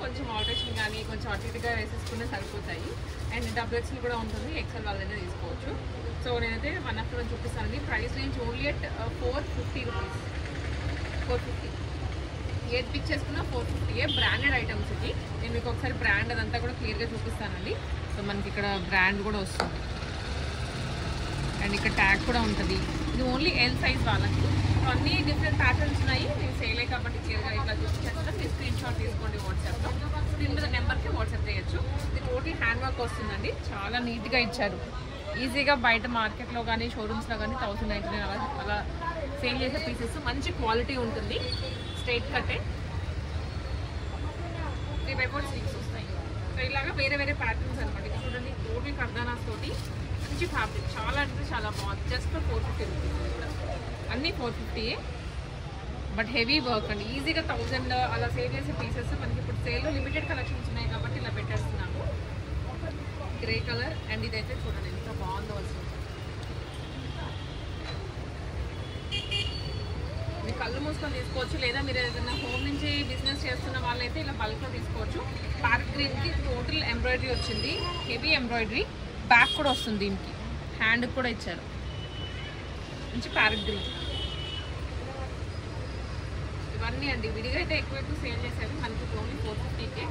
కొంచెం ఆల్టరేషన్ కానీ కొంచెం అటు ఇటుగా వేసేసుకునే సరిపోతాయి. అండ్ డబుల్ ఎక్స్ఎల్ కూడా ఉంటుంది, ఎక్స్ఎల్ వాళ్ళైనా తీసుకోవచ్చు. సో నేనైతే 1 after 1 చూపిస్తానండి. Price range only at 450 rupees. 450 ఏది పిక్ చేసుకున్నా 450. బ్రాండెడ్ ఐటమ్స్ ఇది. నేను మీకు ఒకసారి బ్రాండ్ అదంతా కూడా క్లియర్గా చూపిస్తానండి. సో మనకి ఇక్కడ బ్రాండ్ కూడా వస్తుంది అండ్ ఇక్కడ ట్యాగ్ కూడా ఉంటుంది. ఇది ఓన్లీ ఎల్ సైజ్ వాళ్ళకి. సో అన్ని డిఫరెంట్ ప్యాటర్న్స్ ఉన్నాయి. నేను సేలే కాబట్టి క్లియర్గా ఇట్లా చూపించేస్తాను. మీరు స్క్రీన్ షాట్ తీసుకోండి వాట్సాప్లో. స్క్రీన్ మీద నెంబర్కి వాట్సాప్ చేయొచ్చు. ఇది టోటల్ హ్యాండ్ వర్క్ వస్తుందండి. చాలా నీట్గా ఇచ్చారు. ఈజీగా బయట మార్కెట్లో కానీ షోరూమ్స్లో కానీ 1099 అలా సేల్ చేసే పీసెస్. మంచి క్వాలిటీ ఉంటుంది. స్ట్రైట్ కట్టే 3/4 స్లీవ్స్ వస్తాయి. సో ఇలాగా వేరే వేరే ప్యాటర్న్స్ అనమాట. ఇది చూడండి, టోటల్ కర్దానాస్ తోటి మంచి ఫ్యాబ్రిక్. చాలా అంటే చాలా బాగుంది. Just 450 rupees. కూడా అన్నీ 450. బట్ హెవీ వర్క్ అండి. ఈజీగా 1000 అలా సేవ్ చేసే పీసెస్ మనకి ఇప్పుడు సేల్లో లిమిటెడ్ కలెక్షన్స్ ఉన్నాయి కాబట్టి ఇలా పెట్టేస్తున్నాము. గ్రే కలర్ అండ్ ఇదైతే చూడండి ఎంత బాగుందో అసలు. మీరు కళ్ళు మూసుకొని తీసుకోవచ్చు, లేదా మీరు ఏదైనా హోమ్ నుంచి బిజినెస్ చేస్తున్న వాళ్ళైతే ఇలా బల్క్లో తీసుకోవచ్చు. ప్యారెట్ గ్రీన్కి టోటల్ ఎంబ్రాయిడరీ వచ్చింది. Heavy embroidery. బ్యాక్ కూడా వస్తుంది. దీనికి హ్యాండ్ కూడా ఇచ్చారు. మంచి ప్యారెట్ గ్రీన్. ఇవన్నీ అండి విడిగా అయితే ఎక్కువ సేల్ చేశారు. మనకి ఓన్లీ 450కే.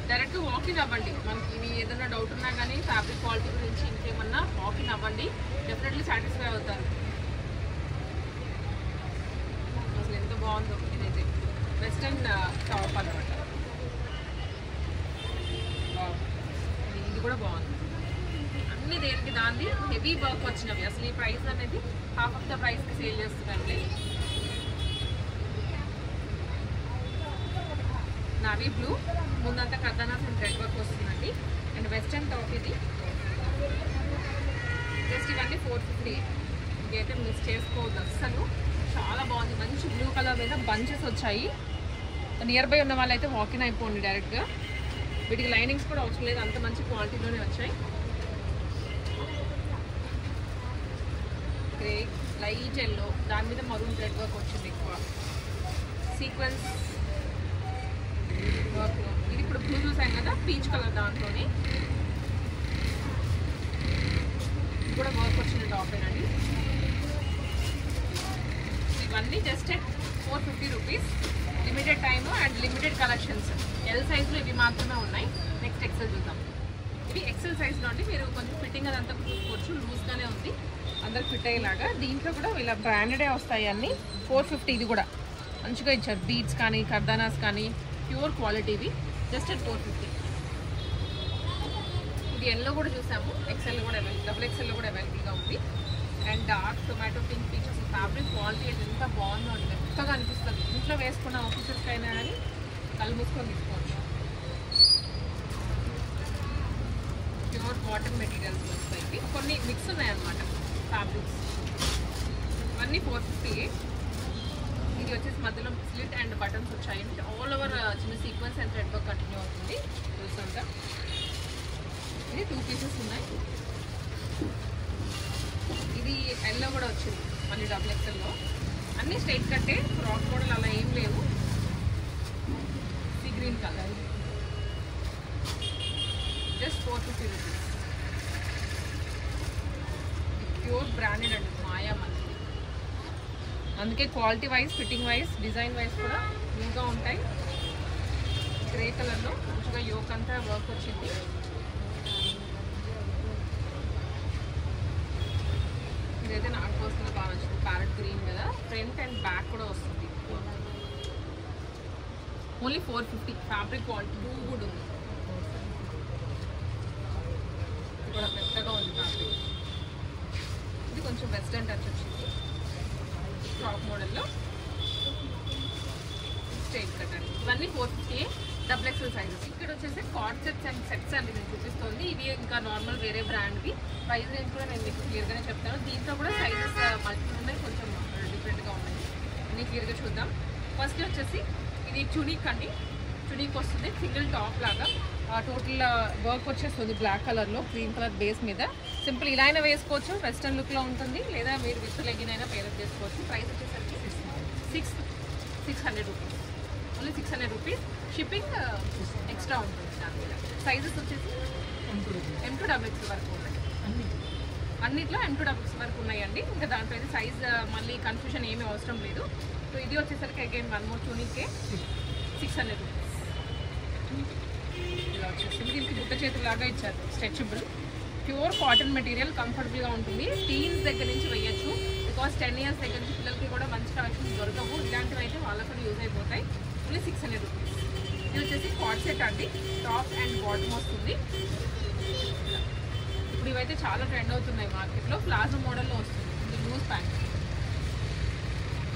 డైరెక్ట్ వాకిన్ అవ్వండి. మనకి ఇవి ఏదైనా డౌట్ ఉన్నా కానీ ఫ్యాబ్రిక్ క్వాలిటీ గురించి ఇంకేమన్నా వాకిన్ అవ్వండి. డెఫినెట్లీ సాటిస్ఫై అవుతారు. అసలు ఎంత బాగుందో. ఇదైతే వెస్టర్న్ టాప్ అనమాట. ఇది కూడా బాగుంది. అన్ని దేనికి దాన్ని హెవీ వర్క్ వచ్చినవి. అసలు ఈ ప్రైస్ అనేది హాఫ్ ఆఫ్ ద ప్రైస్కి సేల్ చేస్తున్నారండి. నావీ బ్లూ ముందంతా కర్దానాస్ అండ్ రెడ్ వర్క్ వస్తుందండి. అండ్ వెస్టర్న్ టాప్ ఇది. జస్ట్ ఇవన్నీ 450. ఇదైతే మిస్ చేసుకోవద్దు అస్సలు. చాలా బాగుంది. మంచి బ్లూ కలర్ మీద బంచెస్ వచ్చాయి. నియర్ బై ఉన్న వాళ్ళైతే వాకిన్ అయిపోండి డైరెక్ట్గా. వీటికి లైనింగ్స్ కూడా అవసరం లేదు, అంత మంచి క్వాలిటీలోనే వచ్చాయి. గ్రే లైట్ ఎల్లో, దాని మీద మరూన్ రెడ్ వర్క్ వచ్చింది ఎక్కువ సీక్వెన్స్ వర్క్లో. ఇది ఇప్పుడు బ్లూ చూసాం కదా, పీచ్ కలర్ దాంట్లోనే కూడా వర్క్ వచ్చిన టాపేనండి. ఇవన్నీ just 450 rupees. Limited time and limited collections. L సైజ్లో ఇవి మాత్రమే ఉన్నాయి. నెక్స్ట్ ఎక్సెల్ చూద్దాం. ఇవి ఎక్సెల్ సైజ్లో అండి. మీరు కొంచెం ఫిట్టింగ్ అదంతా చూసుకోవచ్చు. లూజ్గానే ఉంది, అందరికి ఫిట్ అయ్యేలాగా. దీంట్లో కూడా ఇలా బ్రాండెడే వస్తాయి అన్నీ. 450. ఇది కూడా మంచిగా ఇచ్చారు. బీడ్స్ కానీ కర్దానాస్ కానీ ప్యూర్ క్వాలిటీ. ఇవి జస్ట్ 450. ఇది ఎల్లో కూడా చూసాము. ఎక్సెల్ కూడా డబుల్ ఎక్సెల్లో కూడా అవైలబుల్గా ఉంది. And dark tomato pink peach. అసలు ఫ్యాబ్రిక్ క్వాలిటీ ఎంత బాగుందో అండి. మెత్తగా అనిపిస్తుంది. ఇంట్లో వేసుకున్న ఆఫీసర్స్కి అయినా కానీ కళ్ళు మూసుకొని తీసుకోవచ్చు. ప్యూర్ కాటన్ మెటీరియల్స్ వస్తాయి. కొన్ని మిక్స్ ఉన్నాయన్నమాట ఫ్యాబ్రిక్స్. ఇవన్నీ 450. ఇది వచ్చేసి మధ్యలో స్లిట్ అండ్ బటన్స్ వచ్చాయి. ఆల్ ఓవర్ చిన్న sequence and thread work continue అవుతుంది. చూస్తుంటా ఇది 2 పీసెస్ ఉన్నాయి. ఇది ఎల్లో కూడా వచ్చింది మళ్ళీ డబుల్ ఎక్సెల్లో. అన్నీ స్ట్రైట్ కట్టే, ఫ్రాక్ మోడల్ అలా ఏం లేవు. Sea green colour just 450 rupees. Pure branded అండి, మాయా మనకి. అందుకే quality wise, fitting wise, design wise కూడా న్యూగా ఉంటాయి. గ్రే కలర్లో మంచిగా యోక్ అంతా వర్క్ వచ్చింది. ఇదైతే నాకు పర్సనల్గా బాగా నచ్చింది. ప్యారెట్ గ్రీన్ కదా, ఫ్రంట్ అండ్ బ్యాక్ కూడా వస్తుంది. Only 450. Fabric quality too good ఉంది. ఇది కూడా పెద్దగా ఉంది ఫ్యాబ్రిక్. ఇది కొంచెం వెస్టర్న్ టచ్ వచ్చింది. ఫ్రాక్ మోడల్లో స్ట్రైట్ కట్ అండి. ఇవన్నీ 450. Double XL sizes. ఇక్కడ వచ్చేసి కార్డ్ సెట్స్ అండ్ సెట్స్ అండి నేను చూపిస్తుంది. ఇవి ఇంకా నార్మల్ వేరే బ్రాండ్వి. ప్రైస్ రేంజ్ కూడా నేను మీకు క్లియర్గానే చెప్తాను. దీంట్లో కూడా సైజెస్ మల్టిపుల్ ఉన్నాయి, కొంచెం డిఫరెంట్గా ఉన్నాయి. అన్నీ క్లియర్గా చూద్దాం. ఫస్ట్ వచ్చేసి ఇది చునీక్ అండి. చునీక్ వస్తుంది సింగిల్ టాప్ లాగా. టోటల్ వర్క్ వచ్చేస్తుంది బ్లాక్ కలర్లో, క్రీమ్ కలర్ బేస్ మీద. సింపుల్ ఇలా అయినా వేసుకోవచ్చు, వెస్టర్న్ లుక్లో ఉంటుంది. లేదా మీరు విత్ లెగిన్ అయినా పేరప్ చేసుకోవచ్చు. ప్రైస్ వచ్చేసరికి 6 600 rupees, only 600 rupees. Shipping extra ఉంటుంది దాని మీద. సైజెస్ వచ్చేసి M2XX వరకు ఉన్నాయి, అన్నిట్లో M2XX వరకు ఉన్నాయండి. ఇంకా దాంట్లో అయితే సైజ్ మళ్ళీ కన్ఫ్యూషన్ ఏమీ అవసరం లేదు. సో ఇది వచ్చేసరికి అగైన్ వన్ మోర్ చునీకే 600 రూపీస్. ఇలా వచ్చేసి దీనికి బుట్ట చేతులాగా ఇచ్చారు, స్ట్రెచబుల్, ప్యూర్ కాటన్ మెటీరియల్, కంఫర్టబుల్గా ఉంటుంది. టీన్స్ దగ్గర నుంచి వేయచ్చు, బికాస్ 10 years దగ్గర నుంచి పిల్లలకి కూడా మంచి కలెక్షన్స్ దొరకవు. ఇలాంటివి అయితే వాళ్ళకు కూడా యూజ్ అయిపోతాయి. Only 600 rupees. ఇది వచ్చేసి కాట్ సెట్ అండి, టాప్ అండ్ బాటమ్ వస్తుంది. ఇప్పుడు ఇవైతే చాలా ట్రెండ్ అవుతున్నాయి మార్కెట్లో, ప్లాజో మోడల్లో వస్తుంది. ఇది లూజ్ ప్యాంట్.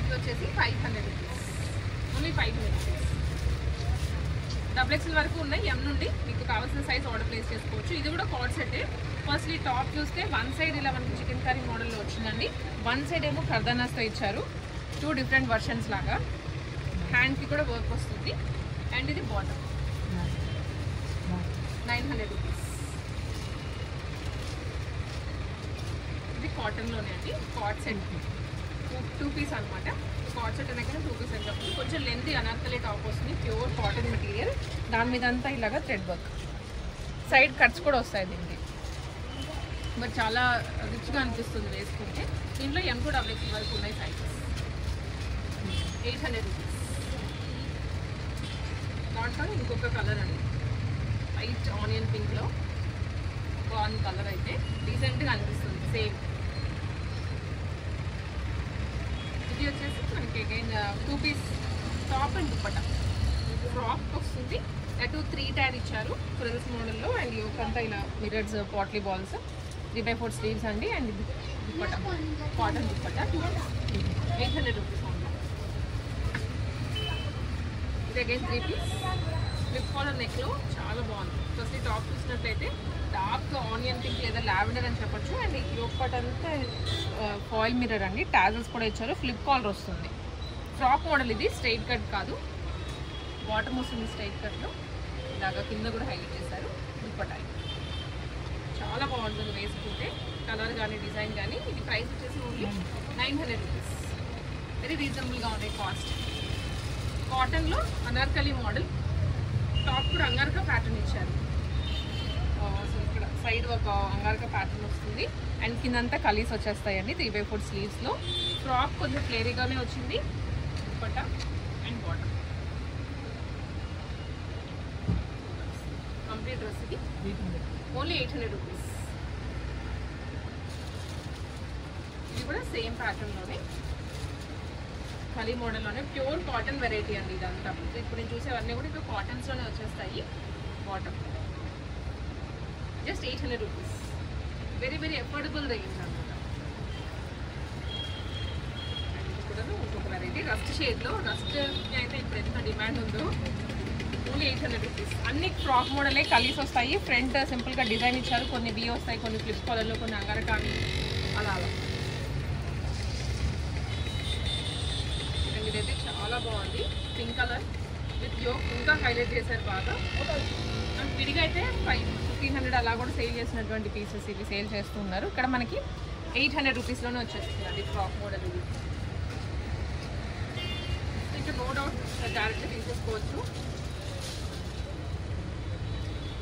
ఇది వచ్చేసి 500 రూపీస్, ఓన్లీ 500 రూపీస్. XXL వరకు ఉన్నాయి. M నుండి మీకు కావాల్సిన సైజ్ ఆర్డర్ ప్లేస్ చేసుకోవచ్చు. ఇది కూడా కాట్ సెట్. ఫస్ట్లీ టాప్ చూస్తే వన్ సైడ్ ఇలా మనకి చికెన్ కర్రీ మోడల్లో వచ్చిందండి, వన్ సైడ్ ఏమో కర్దానాస్తో ఇచ్చారు. 2 డిఫరెంట్ వర్షన్స్ లాగా. హ్యాండ్కి కూడా వర్క్ వస్తుంది. అండ్ ఇది బాటమ్ 900 రూపీస్. ఇది కాటన్లోనే అండి, కాట్ సెట్ 2 పీస్ అనమాట. కాట్ సెట్ అనగానే 2 పీస్ అని చెప్పి కొంచెం లెంతీ అనార్కలి టాప్ వస్తుంది, ప్యూర్ కాటన్ మెటీరియల్. దాని మీద అంతా ఇలాగా థ్రెడ్ వర్క్, సైడ్ కట్స్ కూడా వస్తాయి దీనికి. బట్ చాలా రిచ్గా అనిపిస్తుంది వేసుకుంటే. దీంట్లో M2XX వరకు ఉన్నాయి సైజెస్. 800 రూపీస్. దాంట్లో ఇంకొక కలర్ అండి, వైట్ ఆనియన్ పింక్లో బాగుంది కలర్, అయితే డీసెంట్గా అనిపిస్తుంది. సేమ్ ఇది వచ్చేసి మనకి అగైన్ 2 పీస్ టాప్ అండ్ దుప్పట. ఫ్రాక్ వస్తుంది, అటు 3 టైర్ ఇచ్చారు ఫ్రిల్స్ మోడల్లో. అండ్ యోకంతా ఇలా మిరర్స్, పాట్లీ బాల్స్, 3/4 స్లీవ్స్ అండి. అండ్ ఇది దుప్పట, కాటన్ దుప్పట 800 రూపీస్ ఉంది. ఇది అగైన్ 3 పీస్ ఫ్లిప్ కాలర్ నెక్లో చాలా బాగుంది. ఫస్ట్ టాప్ చూసినట్లయితే డార్క్ ఆనియన్ పింక్ లేదా లావెండర్ అని చెప్పొచ్చు. అండ్ యోగపాట్ అంతా ఫాయిల్ మిర్రర్ అండి, టాజల్స్ కూడా ఇచ్చారు. ఫ్లిప్ కాలర్ వస్తుంది. ఫ్రాక్ మోడల్ ఇది, స్ట్రైట్ కట్ కాదు. బాటమ్ వస్తుంది స్ట్రైట్ కట్లో, ఇలాగా కింద కూడా హైలైట్ చేశారు. దుప్పటా చాలా బాగుంటుంది వేసుకుంటే, కలర్ కానీ డిజైన్ కానీ. ఇది ప్రైస్ వచ్చేసి ఓన్లీ 900 రూపీస్. వెరీ రీజనబుల్గా ఉన్నాయి కాస్ట్. కాటన్లో అనార్కలి మోడల్, టాప్ కూడా అంగార్కా ప్యాటర్న్ ఇచ్చారు. సో ఇక్కడ సైడ్ ఒక అంగార్కా ప్యాటర్న్ వస్తుంది. అండ్ కిందంతా కలీస్ వచ్చేస్తాయండి 3/4 స్లీవ్స్లో. ఫ్రాక్ కొంచెం ఫ్లేరీగానే వచ్చింది. Dupatta and bottom complete dress. ఇది ఓన్లీ 800 రూపీస్. ఇది కూడా సేమ్ ప్యాటర్న్లోనే, కలీ మోడల్లోనే, ప్యూర్ కాటన్ వెరైటీ అండి ఇదంతా. ఇప్పుడు నేను చూసేవన్నీ కూడా ఇప్పుడు కాటన్స్లోనే వచ్చేస్తాయి. Bottom just 800 rupees. Very very affordable range అనమాట. ఇది కూడా ఇంకొక వెరైటీ రస్ట్ షేడ్లో. రస్ట్ అయితే ఇప్పుడు ఎంత డిమాండ్ ఉందో. Only 800 rupees. అన్ని ఫ్రాక్ మోడలే, కలీస్ వస్తాయి. ఫ్రంట్ సింపుల్గా డిజైన్ ఇచ్చారు, కొన్ని వీ వస్తాయి, కొన్ని ఫ్లిప్ కాలర్లో, కొన్ని అంగర కానీ అలా అలా. అండ్ ఇదైతే చాలా బాగుంది, పింక్ కలర్ విత్ యోక్ ఇంకా హైలైట్ చేశారు బాగా. అండ్ విడిగా అయితే 1500 అలా కూడా సేల్ చేసినటువంటి పీసెస్ ఇవి సేల్ చేస్తున్నారు. ఇక్కడ మనకి 800 రూపీస్లోనే వచ్చేస్తుంది అది ఫ్రాక్ మోడల్. ఇది ఇంకా నో డౌట్ డైరెక్ట్గా తీసేసుకోవచ్చు.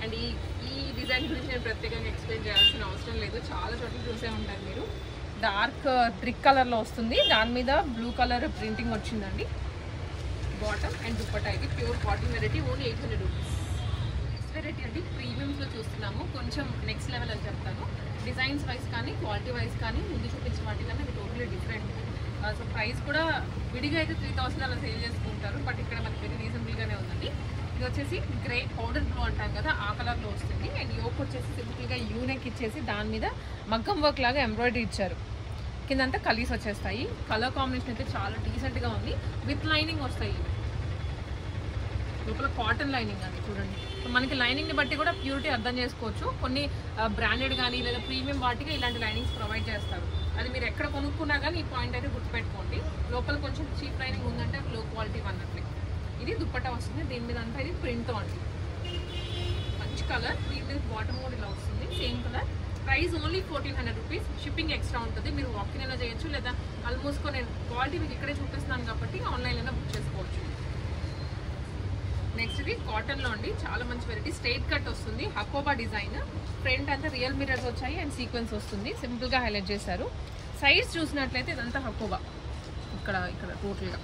అండ్ ఈ డిజైన్ గురించి నేను ప్రత్యేకంగా ఎక్స్ప్లెయిన్ చేయాల్సిన అవసరం లేదు, చాలా చోట్ల చూసే ఉంటారు మీరు. డార్క్ బ్రిక్ కలర్లో వస్తుంది, దాని మీద బ్లూ కలర్ ప్రింటింగ్ వచ్చిందండి. Bottom and dupatta. ఇది pure cotton variety, only 800 rupees. Next variety అండి ప్రీమియంస్లో చూస్తున్నాము, కొంచెం నెక్స్ట్ లెవెల్ అని చెప్తాను. డిజైన్స్ వైజ్ కానీ క్వాలిటీ వైజ్ కానీ ముందు చూపించిన వాటికన్నా ఇది టోటలీ డిఫరెంట్. సో ప్రైస్ కూడా విడిగా అయితే 3000 అలా సేల్ చేసుకుంటారు, బట్ ఇక్కడ మనకి వెరీ రీజనబుల్గానే ఉందండి. ఇది వచ్చేసి గ్రే పౌడర్ బ్లూ అంటాం కదా, ఆ కలర్లో వస్తుంది. అండ్ యోక్ వచ్చేసి సింపుల్గా యూనెక్ ఇచ్చేసి దాని మీద మగ్గం వర్క్ లాగా ఎంబ్రాయిడరీ ఇచ్చారు. కిందంతా కలీస్ వచ్చేస్తాయి. కలర్ కాంబినేషన్ అయితే చాలా డీసెంట్గా ఉంది. విత్ లైనింగ్ వస్తాయి, లోపల కాటన్ లైనింగ్ అండి చూడండి. సో మనకి లైనింగ్ని బట్టి కూడా ప్యూరిటీ అర్థం చేసుకోవచ్చు. కొన్ని బ్రాండెడ్ కానీ లేదా ప్రీమియం వాటికి ఇలాంటి లైనింగ్స్ ప్రొవైడ్ చేస్తారు. అది మీరు ఎక్కడ కొనుక్కున్నా కానీ ఈ పాయింట్ అయితే గుర్తుపెట్టుకోండి. లోపల కొంచెం చీప్ లైనింగ్ ఉందంటే లో క్వాలిటీ అన్నట్లే. ఇది దుప్పట్టా వస్తుంది, దీని మీద అంతా ఇది ప్రింట్తో అండి, మంచి కలర్. దీని మీద బాటమ్ కూడా ఇలా వస్తుంది same colour. Price only 1400 rupees. Shipping extra ఉంటుంది, మీరు వాకిన్ అయినా చేయొచ్చు లేదా కళ్ళు మూసుకొని నేను క్వాలిటీ మీకు ఇక్కడే చూపిస్తున్నాను కాబట్టి ఆన్లైన్లోనే బుక్ చేసుకోవచ్చు. నెక్స్ట్ ఇది కాటన్లో అండి, చాలా మంచి వెరైటీ. స్ట్రైట్ కట్ వస్తుంది, హకోబా డిజైన్. ఫ్రంట్ అంతా రియల్ మిరర్స్ వచ్చాయి అండ్ సీక్వెన్స్ వస్తుంది. సింపుల్గా హైలైట్ చేశారు. సైజ్ చూసినట్లయితే ఇదంతా హకోబా. ఇక్కడ టోటల్గా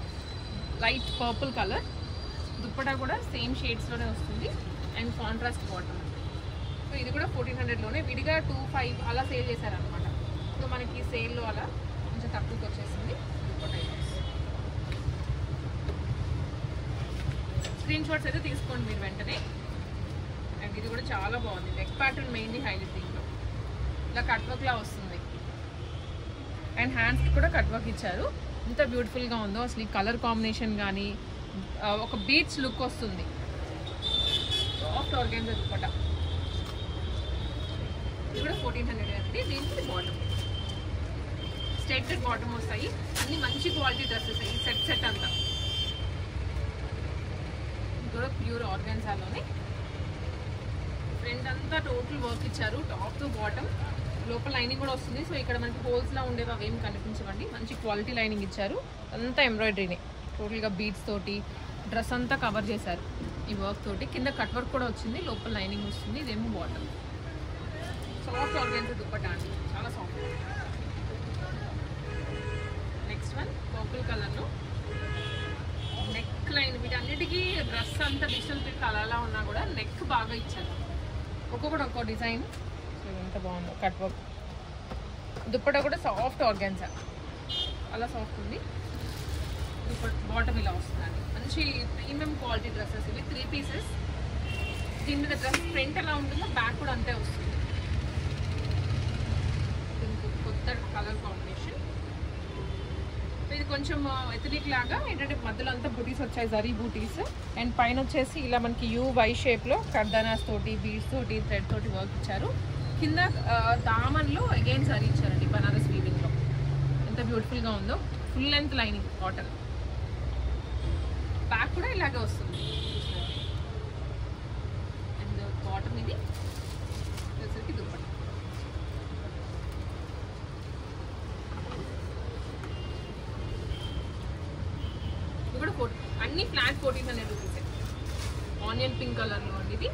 లైట్ పర్పుల్ కలర్. దుప్పటా కూడా సేమ్ షేడ్స్లోనే వస్తుంది అండ్ కాంట్రాస్ట్ బాటమ్. సో ఇది కూడా 1400లోనే, విడిగా 25 అలా సేల్ చేశారనమాట. సో మనకి సేల్లో అలా కొంచెం తక్కువకి వచ్చేసింది. దుప్పటా స్క్రీన్ షాట్స్ అయితే తీసుకోండి మీరు వెంటనే. అండ్ ఇది కూడా చాలా బాగుంది. Neck pattern mainly highlight. దీంట్లో ఇలా కట్ వర్క్లా వస్తుంది అండ్ హ్యాండ్స్కి కూడా కట్ వర్క్ ఇచ్చారు. ఎంత బ్యూటిఫుల్గా ఉందో అసలు. ఈ కలర్ కాంబినేషన్ కానీ ఒక బీచ్ లుక్ వస్తుంది. Soft organza dupatta. ఇది కూడా 1400 అండి. దీనికి బాటమ్ స్ట్రైట్ బాటమ్ వస్తాయి. అన్ని మంచి క్వాలిటీ డ్రెస్సెస్. ఈ సెట్ అంతా కూడా ప్యూర్ ఆర్గాన్జాలోనే. ఫ్రంట్ అంతా టోటల్ వర్క్ ఇచ్చారు, టాప్ టు బాటమ్. లోపల లైనింగ్ కూడా వస్తుంది. సో ఇక్కడ మనకి హోల్స్లా ఉండేవి అవేం కనిపించవండి. మంచి క్వాలిటీ లైనింగ్ ఇచ్చారు. అంతా ఎంబ్రాయిడరీనే టోటల్గా బీడ్స్ తోటి డ్రెస్ అంతా కవర్ చేశారు ఈ వర్క్ తోటి. కింద కట్ వర్క్ కూడా వచ్చింది, లోపల లైనింగ్ వస్తుంది. ఇదేమో బాటమ్. సాఫ్ట్ ఆర్గాన్జా దుపట్టా అండి, చాలా సాఫ్ట్. నెక్స్ట్ వన్ పర్పుల్ కలర్లో నెక్ లైన్. వీటన్నిటికీ డ్రెస్ అంతా డిజిటల్ ప్రింట్ అలా ఉన్నా కూడా నెక్ బాగా ఇచ్చారు. ఒక్కొక్కటి ఒక్కో డిజైన్. సో ఎంత బాగుందో కట్ వర్క్. దుప్పటా కూడా సాఫ్ట్ ఆర్గాన్జా, అలా సాఫ్ట్ ఉంది. బాటమ్ ఇలా వస్తుందండి. మంచి ప్రీమియం క్వాలిటీ డ్రెస్సెస్ ఇవి. 3 పీసెస్. దీని మీద డ్రెస్ ఫ్రంట్ ఎలా ఉంటుందో బ్యాక్ కూడా అంతే వస్తుంది. కొత్త కలర్ కాంబినేషన్. ఇది కొంచెం ఎథనిక్ లాగా ఏంటంటే మధ్యలో అంతా బూటీస్ వచ్చాయి, జరీ బూటీస్. అండ్ పైన వచ్చేసి ఇలా మనకి వై షేప్లో కర్దానాస్ తోటి బీడ్స్ తోటి థ్రెడ్ తోటి వర్క్ ఇచ్చారు. కింద దామన్లో అగైన్ జరీ ఇచ్చారండి బనారస్ వీవింగ్లో. ఎంత బ్యూటిఫుల్గా ఉందో. Full length lining cotton. Back కూడా ఇలాగే వస్తుంది. అండ్ బాటమ్ ఇది వచ్చేసరికి దుప్పట్టా. ఇది కూడా అన్ని ఫ్లాట్ 1400 రూపీసే. ఆనియన్ పింక్ కలర్లో అండి ఇది.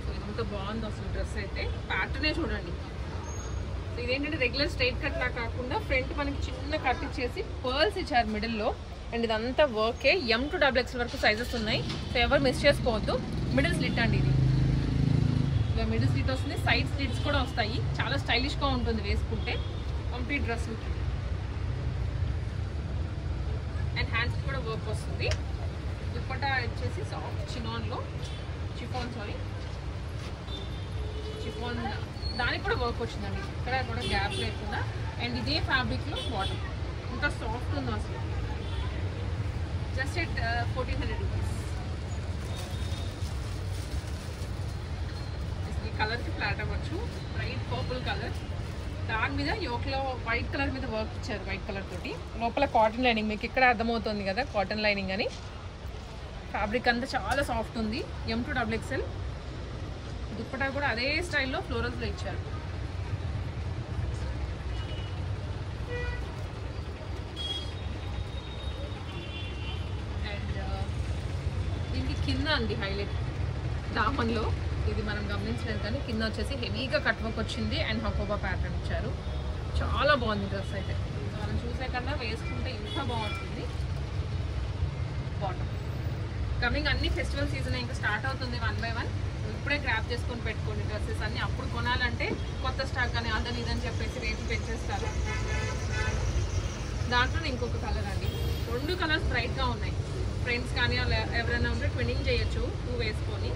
సో ఎంత బాగుంది అసలు డ్రెస్ అయితే. ప్యాటర్నే చూడండి. సో ఇదేంటంటే రెగ్యులర్ స్ట్రైట్ కట్ లా కాకుండా ఫ్రంట్ మనకి చిన్న కట్ ఇచ్చేసి పర్ల్స్ ఇచ్చారు మిడిల్లో. అండ్ ఇదంతా వర్కే. M to XXL వరకు సైజెస్ ఉన్నాయి. సో ఎవరు మిస్ చేసుకోవద్దు. మిడిల్ స్లిట్ అండి ఇది. ఇలా మిడిల్ స్లిట్ వస్తుంది. సైడ్ స్లిట్స్ కూడా వస్తాయి. చాలా స్టైలిష్గా ఉంటుంది వేసుకుంటే. Complete dress look. And hands కూడా వర్క్ వస్తుంది. దుప్పటా వచ్చేసి సాఫ్ట్ చినాన్లో చిఫాన్ దానికి కూడా వర్క్ వచ్చిందండి. ఇక్కడ కూడా గ్యాప్ లేకుండా. అండ్ ఇదే ఫ్యాబ్రిక్లో బాటమ్. ఇంకా సాఫ్ట్ ఉందో అసలు. Just at 1400 rupees. ఈ కలర్కి ఫ్లాట్ అవ్వచ్చు. Bright purple colour. దాని మీద యోక్లో వైట్ కలర్ మీద వర్క్ ఇచ్చారు. వైట్ కలర్ తోటి లోపల కాటన్ లైనింగ్. మీకు ఇక్కడ అర్థమవుతుంది కదా కాటన్ లైనింగ్ అని. ఫ్యాబ్రిక్ అంతా చాలా సాఫ్ట్ ఉంది. M to XXL. దుప్పటా కూడా అదే స్టైల్లో ఫ్లోరల్స్లో ఇచ్చారు. అండ్ దీనికి కింద అండి హైలైట్ దామన్లో. ఇది మనం గమనించలేదు కానీ కింద వచ్చేసి హెవీగా కట్ వర్క్ వచ్చింది అండ్ హకోబా ప్యాటర్న్ ఇచ్చారు. చాలా బాగుంది డ్రెస్ అయితే. మనం చూసే కన్నా వేసుకుంటే ఇంకా బాగుంటుంది. బాటమ్ కమింగ్ అన్ని ఫెస్టివల్ సీజన్ ఇంకా స్టార్ట్ అవుతుంది 1 by 1. ఇప్పుడే గ్రాప్ చేసుకొని పెట్టుకోండి డ్రెస్సెస్ అన్ని. అప్పుడు కొనాలంటే కొత్త స్టాక్ అని అదని ఇదని చెప్పేసి రేట్లు పెంచేస్తారు. దాంట్లో ఇంకొక కలర్ అండి. 2 కలర్స్ బ్రైట్గా ఉన్నాయి. ఫ్రెండ్స్ కానీ అలా ఎవరైనా ఉంటే ట్విన్నింగ్ చేయొచ్చు 2 వేసుకొని.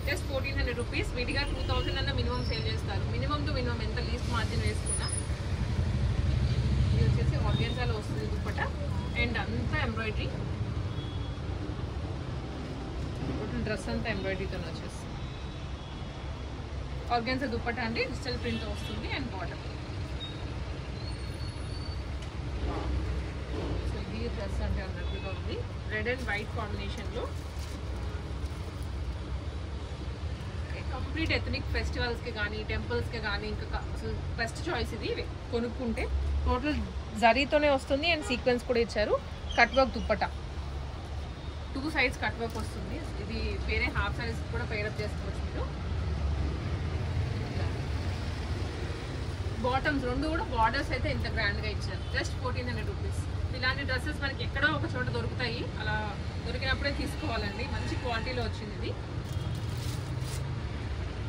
Just 1400 rupees. విడిగా 2000 అన్న మినిమం సేల్ చేస్తారు. మినిమం టు మినిమం ఎంత లీస్ట్ మార్జిన్ వేసుకున్నా. ఇది వచ్చేసి ఆర్గాన్జాలో వస్తుంది దుప్పటా. అండ్ అంతా ఎంబ్రాయిడరీ. టోటల్ డ్రెస్ అంతా ఎంబ్రాయిడరీతో వచ్చేస్తుంది. ఆర్గాన్జా దుప్పటా అండి. డిజిటల్ ప్రింట్ వస్తుంది అండ్ బాటమ్. సో ఇది డ్రెస్ అంటే అన్నట్టుగా ఉంది. రెడ్ అండ్ వైట్ కాంబినేషన్లో. కంప్లీట్ ఎథనిక్ ఫెస్టివల్స్కి కానీ టెంపుల్స్కి కానీ ఇంకా అసలు బెస్ట్ చాయిస్ ఇది కొనుక్కుంటే. టోటల్ జరీతోనే వస్తుంది అండ్ సీక్వెన్స్ కూడా ఇచ్చారు. Cut work dupatta, 2 sides cut work వస్తుంది. ఇది వేరే హాఫ్ సారీస్ కూడా పేరప్ చేసుకోవచ్చు మీరు. బాటమ్స్ రెండు కూడా బార్డర్స్ అయితే ఇంత గ్రాండ్గా ఇచ్చారు. Just 1400 rupees. ఇలాంటి డ్రెస్సెస్ మనకి ఎక్కడో ఒక చోట దొరుకుతాయి, అలా దొరికినప్పుడే తీసుకోవాలండి. మంచి క్వాలిటీలో వచ్చింది ఇది.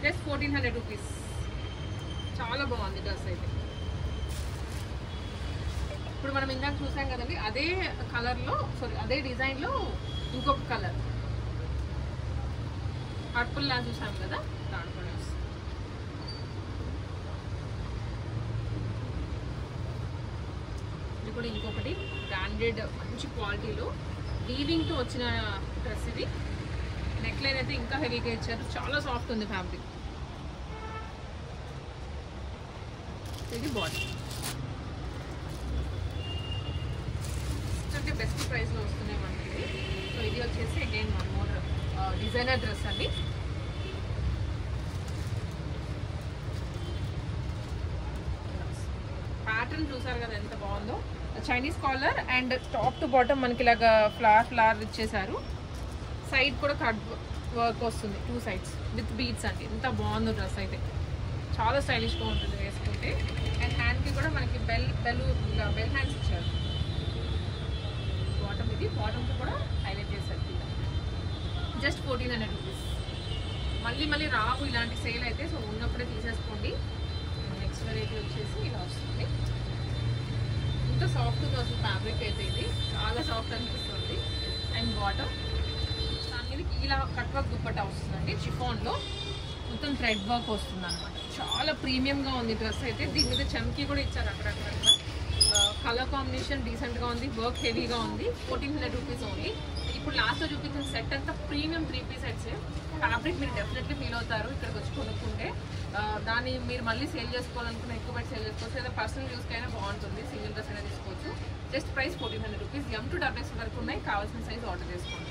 Just 1400 rupees. చాలా బాగుంది డ్రెస్ అయితే. ఇప్పుడు మనం ఇందాక చూసాం కదండి, అదే కలర్లో అదే డిజైన్లో ఇంకొక కలర్ పర్పుల్ లా చూసాం కదా, దాంట్లో ఇది కూడా ఇంకొకటి బ్రాండెడ్ మంచి క్వాలిటీలో వీవింగ్తో వచ్చిన డ్రెస్ ఇది. నెక్ లైన్ అయితే ఇంకా హెవీగా ఇచ్చారు, చాలా సాఫ్ట్ ఉంది ఫ్యాబ్రిక్. ఇది బాడీ అంటే బెస్ట్ ప్రైస్లో వస్తున్నాయి మనకి ఇది. సో ఇది వచ్చేసి again one more designer dress అండి. ప్యాటర్న్ చూసారు కదా ఎంత బాగుందో. Chinese collar and top to bottom మనకి ఇలాగా ఫ్లవర్ ఇచ్చేసారు. సైడ్ కూడా కట్ వర్క్ వస్తుంది, 2 సైడ్స్ విత్ బీడ్స్ అండి. ఎంత బాగుందో డ్రెస్ అయితే, చాలా స్టైలిష్గా ఉంటుంది వేసుకుంటే. అండ్ హ్యాండ్కి కూడా మనకి బెల్ హ్యాండ్స్ ఇచ్చారు. బాటమ్ ఇది, బాటమ్కి కూడా హైలైట్ చేశారు. Just 1400 rupees. మళ్ళీ రావు ఇలాంటి సేల్ అయితే, సో ఉన్నప్పుడే తీసేసుకోండి. నెక్స్ట్ వెరైటీ వచ్చేసి ఇలా వస్తుంది. ఇంత సాఫ్ట్గా వస్తుంది ఫ్యాబ్రిక్ అయితే, ఇది చాలా సాఫ్ట్ అనిపిస్తుంది. అండ్ బాటమ్ దాని మీద ఇలా కట్ వర్క్ దుప్పట్టా వస్తుందండి. చిఫాన్లో మొత్తం థ్రెడ్ వర్క్ వస్తుంది అనమాట. చాలా ప్రీమియంగా ఉంది డ్రెస్ అయితే. దీని మీద చమ్కీ కూడా ఇచ్చారు అక్కడక్కడ. కలర్ కాంబినేషన్ డీసెంట్గా ఉంది, వర్క్ హెవీగా ఉంది. 1400 రూపీస్ ఓన్లీ. ఇప్పుడు లాస్ట్లో చూపించిన సెట్ అంతా ప్రీమియం 3 పీస్ సెట్సే. ఫ్యాబ్రిక్ మీరు డెఫినెట్లీ ఫీల్ అవుతారు ఇక్కడికి వచ్చి కొనుక్కుంటే. దాన్ని మీరు మళ్ళీ సేల్ చేసుకోవాలనుకున్న ఎక్కువ పెట్టి సేల్ చేసుకోవచ్చు, లేదా పర్సనల్ యూస్కి అయినా బాగుంటుంది. సింగిల్ డ్రెస్ అయినా తీసుకోవచ్చు. Just price 1400 rupees. M to XX వరకు ఉన్నాయి. కావాల్సిన సైజ్ ఆర్డర్ చేసుకోండి.